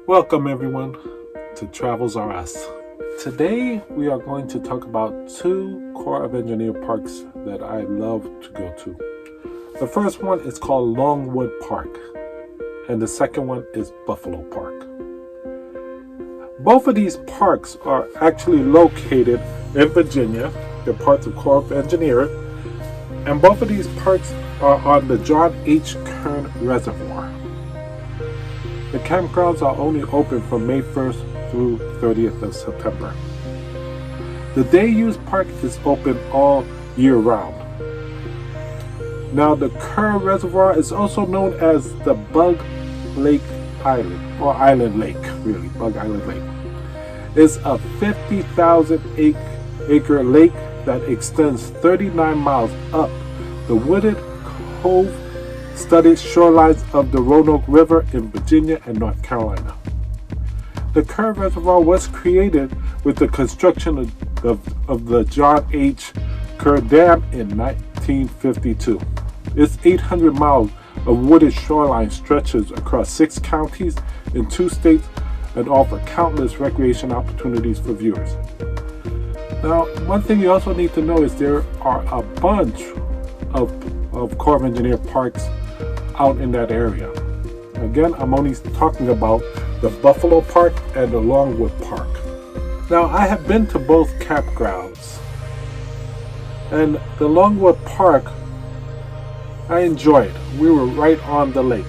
Welcome everyone to Travels R Us. Today we are going to talk about two Corps of Engineer parks that I love to go to. The first one is called Longwood Park and the second one is Buffalo Park. Both of these parks are actually located in Virginia. They're parts of Corps of Engineer, and both of these parks are on the John H. Kern Reservoir. The campgrounds are only open from May 1st through 30th of September. The day-use park is open all year round. Now the Kern Reservoir is also known as the Bug Lake Island, or Island Lake, really, Bug Island Lake. It's a 50,000 acre lake that extends 39 miles up the wooded cove studded shorelines of the Roanoke River in Virginia and North Carolina. The Kern Reservoir was created with the construction of the John H. Kern Dam in 1952. Its 800 miles of wooded shoreline stretches across 6 counties in 2 states and offer countless recreation opportunities for viewers. Now, one thing you also need to know is there are a bunch of Corps of Engineer parks out in that area. Again, I'm only talking about the Buffalo Park and the Longwood Park. Now, I have been to both campgrounds, and the Longwood Park, I enjoyed. We were right on the lake.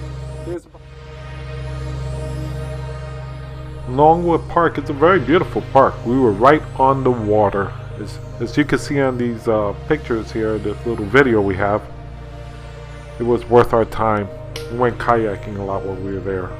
Longwood Park is a very beautiful park. We were right on the water. As you can see on these pictures here, this little video we have, it was worth our time. We went kayaking a lot while we were there.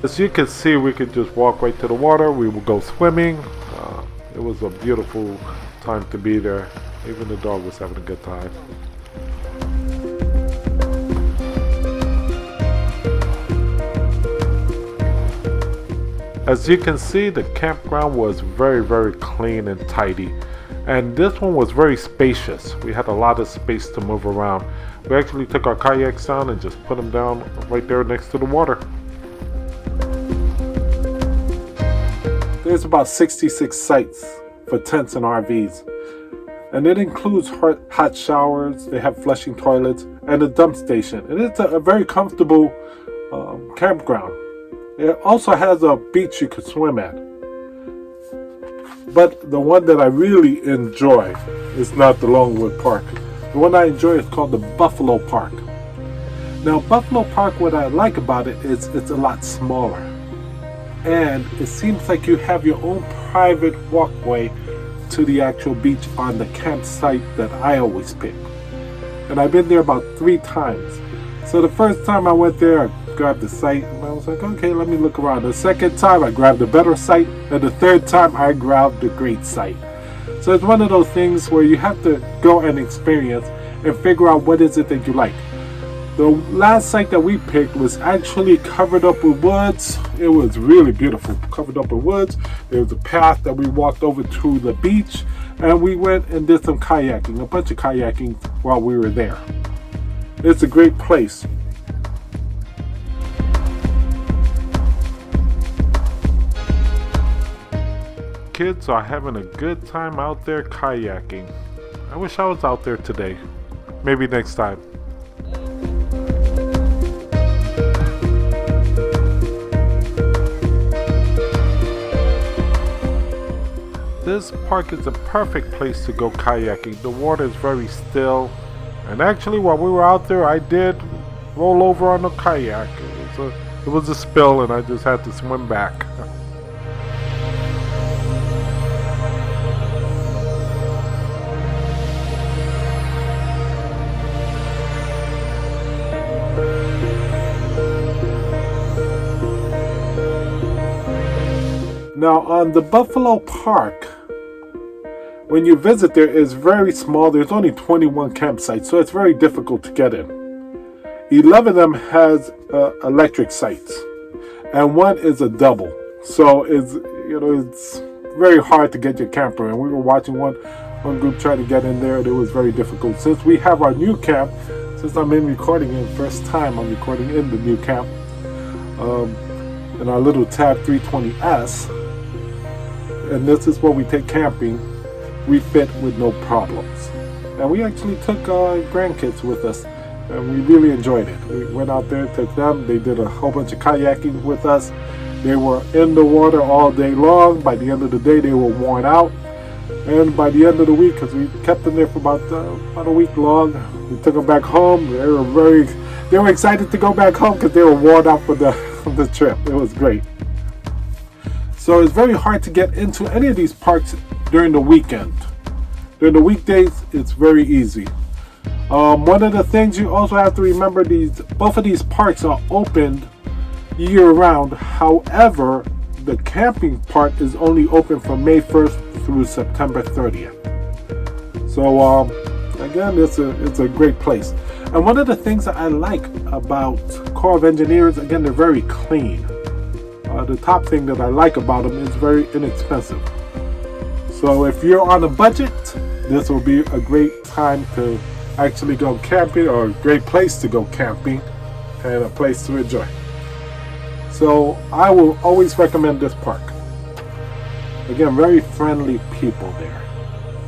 As you can see, we could just walk right to the water. We would go swimming. It was a beautiful time to be there. Even the dog was having a good time. As you can see, the campground was very clean and tidy. And this one was very spacious. We had a lot of space to move around. We actually took our kayaks down and just put them down right there next to the water. There's about 66 sites for tents and RVs. And it includes hot showers, they have flushing toilets, and a dump station. And it's a very comfortable campground. It also has a beach you could swim at. But the one that I really enjoy is not the Longwood Park. The one I enjoy is called the Buffalo Park. Now, Buffalo Park, what I like about it is it's a lot smaller. And it seems like you have your own private walkway to the actual beach on the campsite that I always pick. And I've been there about 3 times. So the first time I went there, I grabbed the site and I was like, okay, let me look around. The second time I grabbed a better site, and the third time I grabbed a great site. So it's one of those things where you have to go and experience and figure out what is it that you like. The last site that we picked was actually covered up with woods. It was really beautiful, covered up with woods. There was a path that we walked over to the beach, and we went and did some kayaking, a bunch of kayaking while we were there. It's a great place. Kids are having a good time out there kayaking. I wish I was out there today. Maybe next time. This park is a perfect place to go kayaking. The water is very still. And actually, while we were out there, I did roll over on the kayak. It was a spill and I just had to swim back. Now on the Buffalo Park, when you visit there, it's very small. There's only 21 campsites, so it's very difficult to get in. 11 of them has electric sites, and one is a double. So it's very hard to get your camper. And we were watching one group try to get in there. It was very difficult. Since we have our new camp, since I'm in recording it, first time I'm recording in the new camp, in our little TAB320S, and this is what we take camping, we fit with no problems. And we actually took our grandkids with us, and we really enjoyed it. We went out there, took them. They did a whole bunch of kayaking with us. They were in the water all day long. By the end of the day, they were worn out. And by the end of the week, because we kept them there for about a week long, we took them back home. They were excited to go back home because they were worn out for the trip. It was great. So it's very hard to get into any of these parks during the weekend. During the weekdays, it's very easy. One of the things you also have to remember, both of these parks are opened year-round. However, the camping part is only open from May 1st through September 30th. So again, it's a great place. And one of the things that I like about Corps of Engineers, again, they're very clean. The top thing that I like about them is very inexpensive. So if you're on a budget, this will be a great time to actually go camping, or a great place to go camping, and a place to enjoy. So I will always recommend this park. Again, very friendly people there.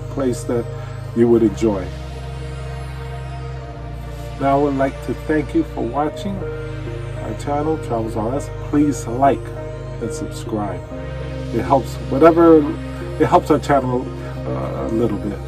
Place that you would enjoy. Now I would like to thank you for watching our channel, Travels RS. Please like and subscribe. It helps our channel a little bit.